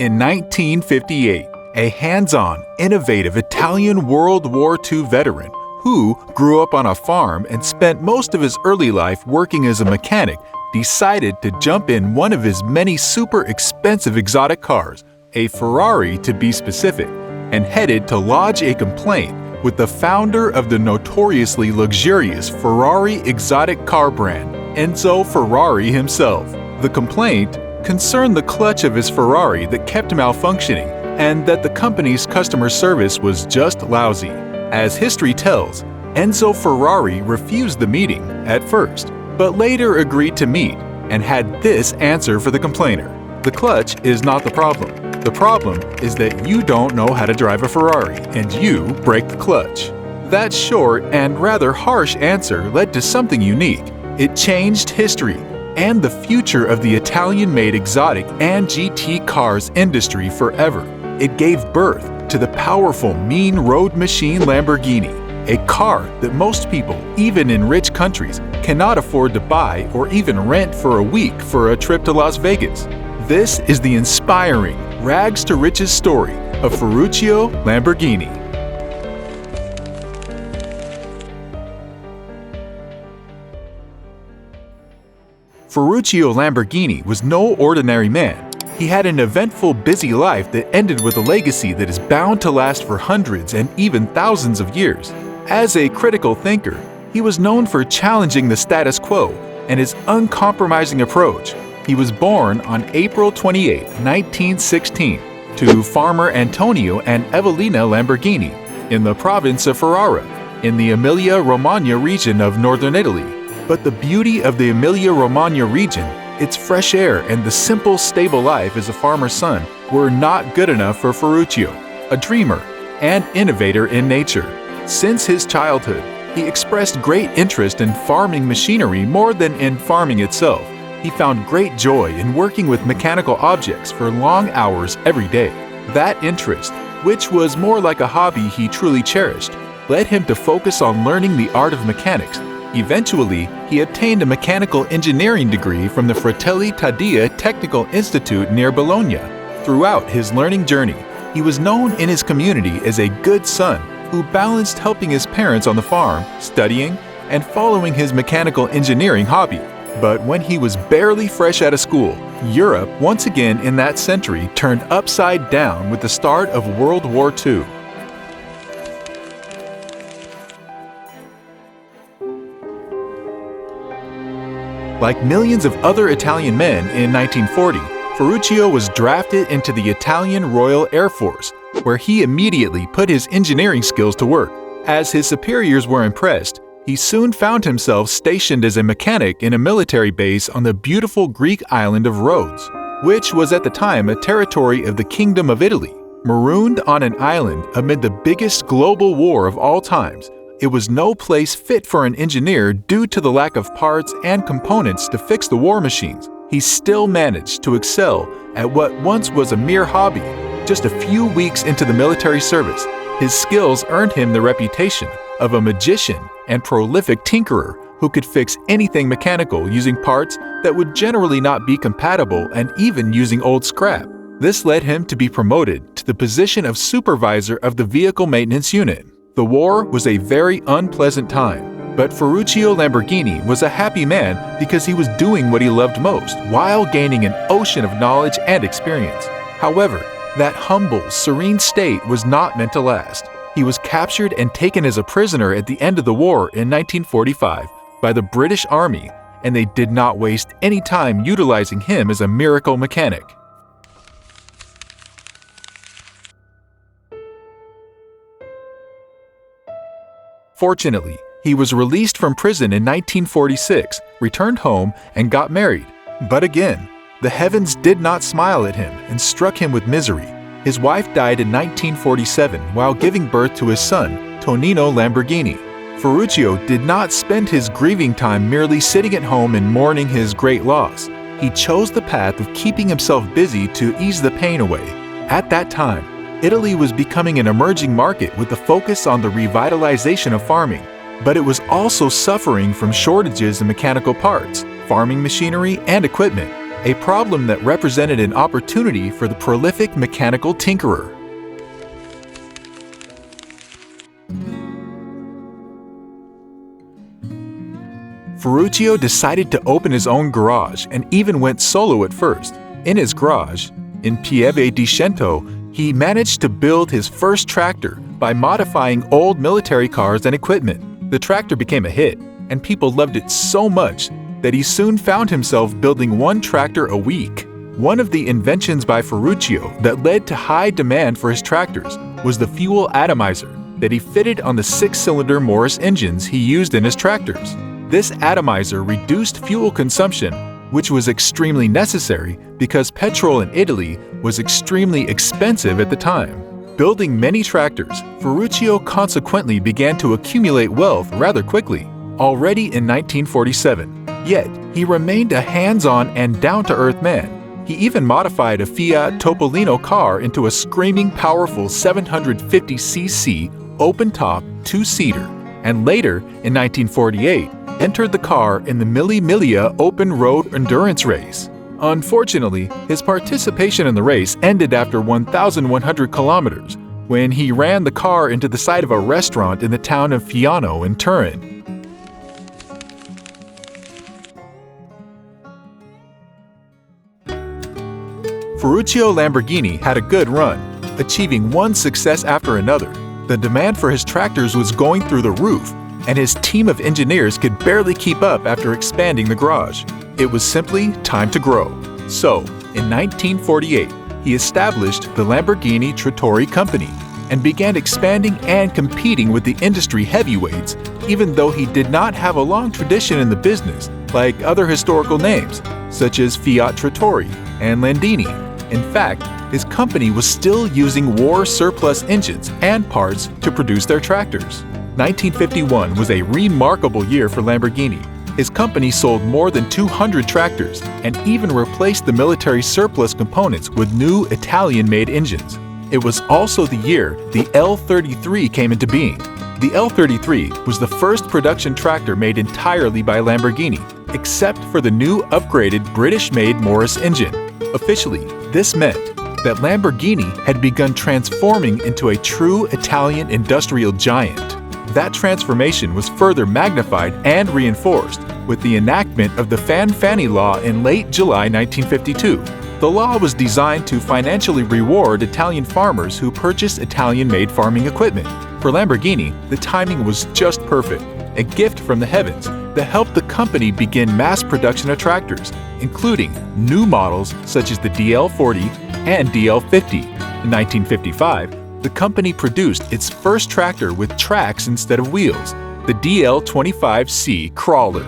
In 1958, a hands-on, innovative Italian World War II veteran who grew up on a farm and spent most of his early life working as a mechanic decided to jump in one of his many super expensive exotic cars, a Ferrari to be specific, and headed to lodge a complaint with the founder of the notoriously luxurious Ferrari exotic car brand, Enzo Ferrari himself. The complaint concerned the clutch of his Ferrari that kept malfunctioning and that the company's customer service was just lousy. As history tells, Enzo Ferrari refused the meeting at first, but later agreed to meet and had this answer for the complainer. The clutch is not the problem. The problem is that you don't know how to drive a Ferrari and you break the clutch. That short and rather harsh answer led to something unique. It changed history and the future of the Italian-made exotic and GT cars industry forever. It gave birth to the powerful mean road machine Lamborghini, a car that most people, even in rich countries, cannot afford to buy or even rent for a week for a trip to Las Vegas. This is the inspiring rags to riches story of Ferruccio Lamborghini. Ferruccio Lamborghini was no ordinary man. He had an eventful, busy life that ended with a legacy that is bound to last for hundreds and even thousands of years. As a critical thinker, he was known for challenging the status quo and his uncompromising approach. He was born on April 28, 1916, to farmer Antonio and Evelina Lamborghini in the province of Ferrara, in the Emilia-Romagna region of northern Italy. But the beauty of the Emilia-Romagna region, its fresh air, and the simple, stable life as a farmer's son were not good enough for Ferruccio, a dreamer and innovator in nature. Since his childhood, he expressed great interest in farming machinery more than in farming itself. He found great joy in working with mechanical objects for long hours every day. That interest, which was more like a hobby he truly cherished, led him to focus on learning the art of mechanics. Eventually, he obtained a mechanical engineering degree from the Fratelli Taddia Technical Institute near Bologna. Throughout his learning journey, he was known in his community as a good son who balanced helping his parents on the farm, studying, and following his mechanical engineering hobby. But when he was barely fresh out of school, Europe, once again in that century, turned upside down with the start of World War II. Like millions of other Italian men in 1940, Ferruccio was drafted into the Italian Royal Air Force, where he immediately put his engineering skills to work. As his superiors were impressed, he soon found himself stationed as a mechanic in a military base on the beautiful Greek island of Rhodes, which was at the time a territory of the Kingdom of Italy. Marooned on an island amid the biggest global war of all times, it was no place fit for an engineer due to the lack of parts and components to fix the war machines. He still managed to excel at what once was a mere hobby. Just a few weeks into the military service, his skills earned him the reputation of a magician and prolific tinkerer who could fix anything mechanical using parts that would generally not be compatible and even using old scrap. This led him to be promoted to the position of supervisor of the vehicle maintenance unit. The war was a very unpleasant time, but Ferruccio Lamborghini was a happy man because he was doing what he loved most while gaining an ocean of knowledge and experience. However, that humble, serene state was not meant to last. He was captured and taken as a prisoner at the end of the war in 1945 by the British Army, and they did not waste any time utilizing him as a miracle mechanic. Fortunately, he was released from prison in 1946, returned home, and got married. But again, the heavens did not smile at him and struck him with misery. His wife died in 1947 while giving birth to his son, Tonino Lamborghini. Ferruccio did not spend his grieving time merely sitting at home and mourning his great loss. He chose the path of keeping himself busy to ease the pain away. At that time, Italy was becoming an emerging market with a focus on the revitalization of farming, but it was also suffering from shortages in mechanical parts, farming machinery, and equipment. a problem that represented an opportunity for the prolific mechanical tinkerer. Ferruccio decided to open his own garage and even went solo at first. In his garage, in Pieve di Cento, he managed to build his first tractor by modifying old military cars and equipment. The tractor became a hit, and people loved it so much that he soon found himself building one tractor a week. One of the inventions by Ferruccio that led to high demand for his tractors was the fuel atomizer that he fitted on the 6-cylinder Morris engines he used in his tractors. This atomizer reduced fuel consumption, which was extremely necessary because petrol in Italy was extremely expensive at the time. Building many tractors, Ferruccio consequently began to accumulate wealth rather quickly, already in 1947. Yet, he remained a hands-on and down-to-earth man. He even modified a Fiat Topolino car into a screaming powerful 750cc open-top 2-seater, and later, in 1948, entered the car in the Mille Miglia open road endurance race. Unfortunately, his participation in the race ended after 1,100 kilometers, when he ran the car into the side of a restaurant in the town of Fiano in Turin. Ferruccio Lamborghini had a good run, achieving one success after another. The demand for his tractors was going through the roof, and his team of engineers could barely keep up after expanding the garage. It was simply time to grow. So, in 1948, he established the Lamborghini Trattori Company and began expanding and competing with the industry heavyweights, even though he did not have a long tradition in the business like other historical names, such as Fiat Trattori and Landini. In fact, his company was still using war surplus engines and parts to produce their tractors. 1951 was a remarkable year for Lamborghini. His company sold more than 200 tractors and even replaced the military surplus components with new Italian-made engines. It was also the year the L33 came into being. The L33 was the first production tractor made entirely by Lamborghini, except for the new upgraded British-made Morris engine. Officially, this meant that Lamborghini had begun transforming into a true Italian industrial giant. That transformation was further magnified and reinforced with the enactment of the Fanfani Law in late July 1952. The law was designed to financially reward Italian farmers who purchased Italian-made farming equipment. For Lamborghini, the timing was just perfect, a gift from the heavens that helped the company begin mass production of tractors, including new models such as the DL40 and DL50. In 1955, the company produced its first tractor with tracks instead of wheels, the DL25C Crawler.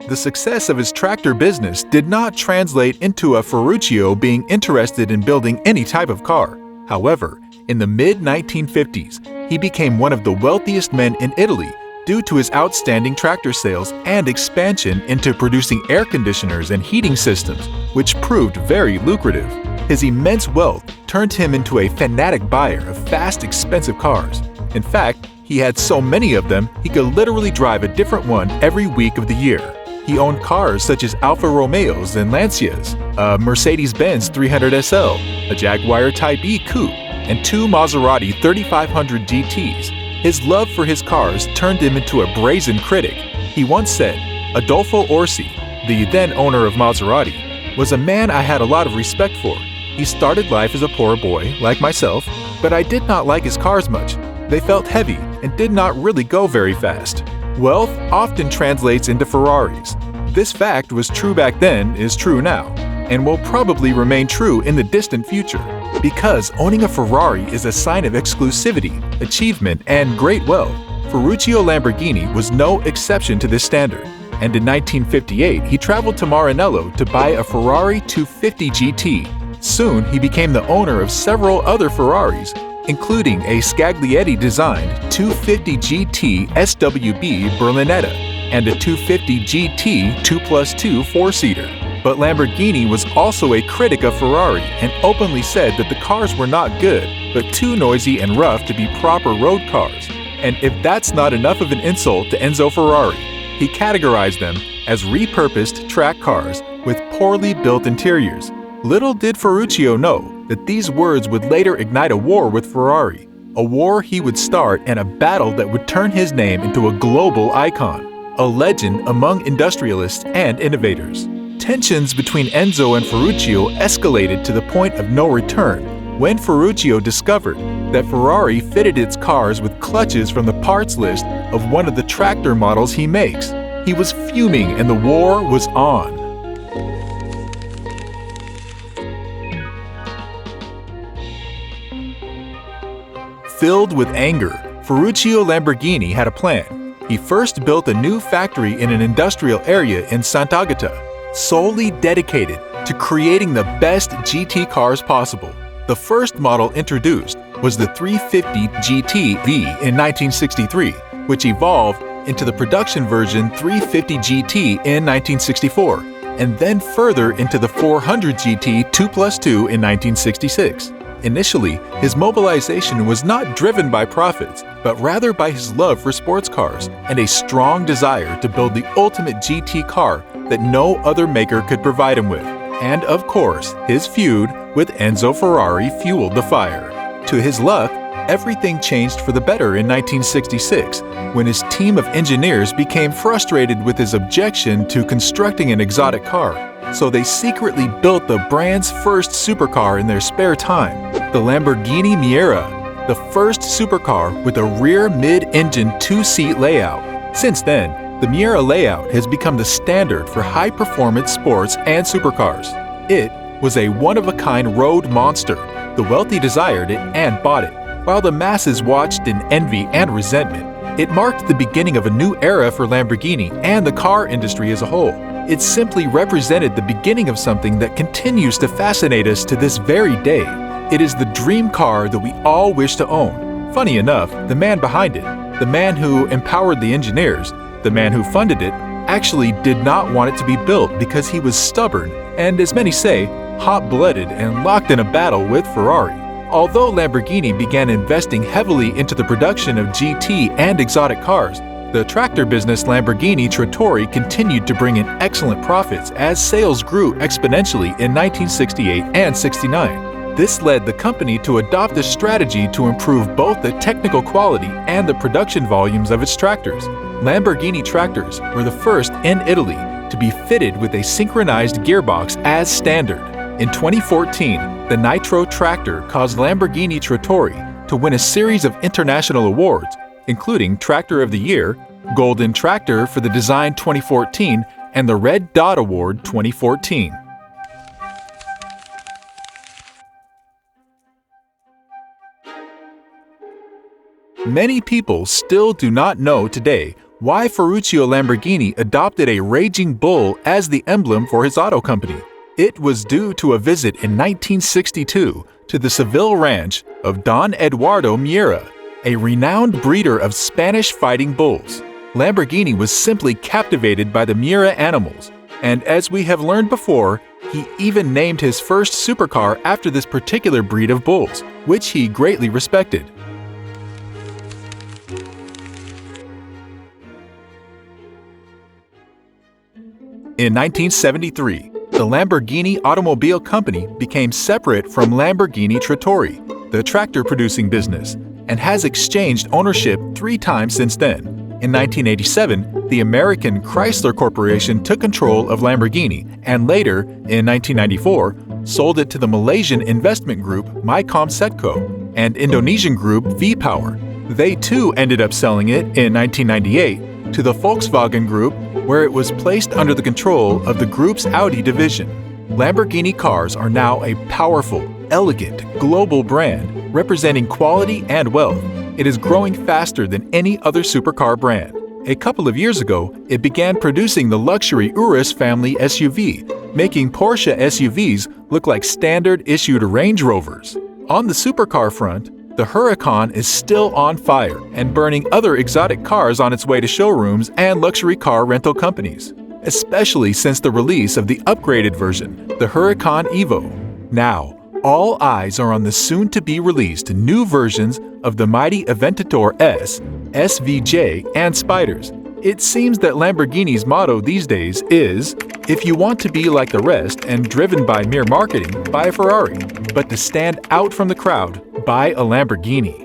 The success of his tractor business did not translate into a Ferruccio being interested in building any type of car. However, in the mid-1950s, he became one of the wealthiest men in Italy due to his outstanding tractor sales and expansion into producing air conditioners and heating systems, which proved very lucrative. His immense wealth turned him into a fanatic buyer of fast, expensive cars. In fact, he had so many of them, he could literally drive a different one every week of the year. He owned cars such as Alfa Romeos and Lancias, a Mercedes-Benz 300 SL, a Jaguar Type E coupe, and 2 Maserati 3500 GTs. His love for his cars turned him into a brazen critic. He once said, "Adolfo Orsi, the then owner of Maserati, was a man I had a lot of respect for. He started life as a poor boy, like myself, but I did not like his cars much. They felt heavy and did not really go very fast." Wealth often translates into Ferraris. This fact was true back then is true now, and will probably remain true in the distant future, because owning a Ferrari is a sign of exclusivity, achievement, and great wealth. Ferruccio Lamborghini was no exception to this standard, and in 1958 he traveled to Maranello to buy a Ferrari 250 GT. Soon he became the owner of several other Ferraris, including a Scaglietti-designed 250 GT SWB Berlinetta and a 250 GT 2+2 4-seater. But Lamborghini was also a critic of Ferrari and openly said that the cars were not good, but too noisy and rough to be proper road cars, And if that's not enough of an insult to Enzo Ferrari, he categorized them as repurposed track cars with poorly built interiors. Little did Ferruccio know that these words would later ignite a war with Ferrari, a war he would start and a battle that would turn his name into a global icon, a legend among industrialists and innovators. Tensions between Enzo and Ferruccio escalated to the point of no return when Ferruccio discovered that Ferrari fitted its cars with clutches from the parts list of one of the tractor models he makes. He was fuming and the war was on. Filled with anger, Ferruccio Lamborghini had a plan. He first built a new factory in an industrial area in Sant'Agata, solely dedicated to creating the best GT cars possible. The first model introduced was the 350 GT-V in 1963, which evolved into the production version 350 GT in 1964, and then further into the 400 GT 2+2 in 1966. Initially, his mobilization was not driven by profits, but rather by his love for sports cars and a strong desire to build the ultimate GT car that no other maker could provide him with. And of course, his feud with Enzo Ferrari fueled the fire. To his luck, everything changed for the better in 1966, when his team of engineers became frustrated with his objection to constructing an exotic car. So they secretly built the brand's first supercar in their spare time, the Lamborghini Miura, the first supercar with a rear mid-engine two-seat layout. Since then, the Miura layout has become the standard for high-performance sports and supercars. It was a one-of-a-kind road monster. The wealthy desired it and bought it, while the masses watched in envy and resentment. It marked the beginning of a new era for Lamborghini and the car industry as a whole. It simply represented the beginning of something that continues to fascinate us to this very day. It is the dream car that we all wish to own. Funny enough, the man behind it, the man who empowered the engineers, the man who funded it, actually did not want it to be built because he was stubborn and, as many say, hot-blooded and locked in a battle with Ferrari. Although Lamborghini began investing heavily into the production of GT and exotic cars, the tractor business Lamborghini Trattori continued to bring in excellent profits as sales grew exponentially in 1968 and 69. This led the company to adopt a strategy to improve both the technical quality and the production volumes of its tractors. Lamborghini tractors were the first in Italy to be fitted with a synchronized gearbox as standard. In 2014, the Nitro tractor caused Lamborghini Trattori to win a series of international awards, including Tractor of the Year, Golden Tractor for the Design 2014, and the Red Dot Award 2014. Many people still do not know today why Ferruccio Lamborghini adopted a raging bull as the emblem for his auto company. It was due to a visit in 1962 to the Seville ranch of Don Eduardo Miura, a renowned breeder of Spanish fighting bulls. Lamborghini was simply captivated by the Miura animals, and as we have learned before, he even named his first supercar after this particular breed of bulls, which he greatly respected. In 1973, the Lamborghini Automobile Company became separate from Lamborghini Trattori, the tractor-producing business, and has exchanged ownership 3 times since then. In 1987, the American Chrysler Corporation took control of Lamborghini and later, in 1994, sold it to the Malaysian investment group Mycom Setco and Indonesian group V-Power. They too ended up selling it in 1998 to the Volkswagen Group, where it was placed under the control of the group's Audi division. Lamborghini cars are now a powerful, elegant, global brand representing quality and wealth. It is growing faster than any other supercar brand. A couple of years ago, it began producing the luxury Urus family SUV, making Porsche SUVs look like standard-issued Range Rovers. On the supercar front, the Huracan is still on fire and burning other exotic cars on its way to showrooms and luxury car rental companies, especially since the release of the upgraded version, the Huracan Evo. Now, All eyes are on the soon-to-be-released new versions of the mighty Aventador S, SVJ, and Spiders. It seems that Lamborghini's motto these days is, if you want to be like the rest and driven by mere marketing, buy a Ferrari. But to stand out from the crowd, buy a Lamborghini.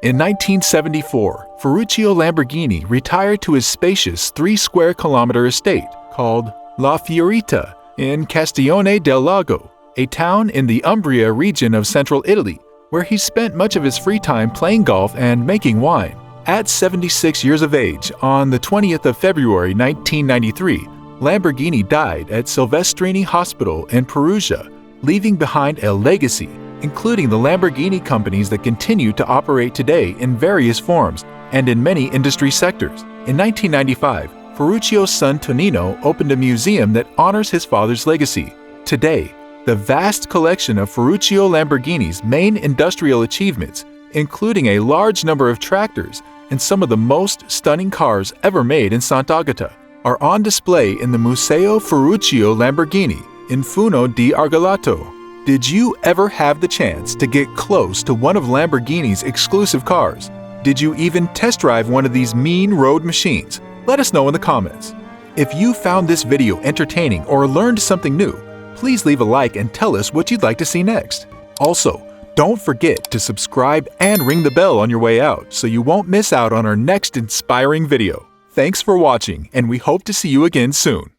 In 1974, Ferruccio Lamborghini retired to his spacious 3-square-kilometer estate called La Fiorita in Castione del Lago, a town in the Umbria region of central Italy, where he spent much of his free time playing golf and making wine. At 76 years of age, on the 20th of February 1993, Lamborghini died at Silvestrini Hospital in Perugia, leaving behind a legacy, including the Lamborghini companies that continue to operate today in various forms and in many industry sectors. In 1995, Ferruccio's son Tonino opened a museum that honors his father's legacy. Today, the vast collection of Ferruccio Lamborghini's main industrial achievements, including a large number of tractors and some of the most stunning cars ever made in Sant'Agata, are on display in the Museo Ferruccio Lamborghini in Funo di Argolato. Did you ever have the chance to get close to one of Lamborghini's exclusive cars? Did you even test drive one of these mean road machines? Let us know in the comments. If you found this video entertaining or learned something new, please leave a like and tell us what you'd like to see next. Also, don't forget to subscribe and ring the bell on your way out so you won't miss out on our next inspiring video. Thanks for watching, and we hope to see you again soon.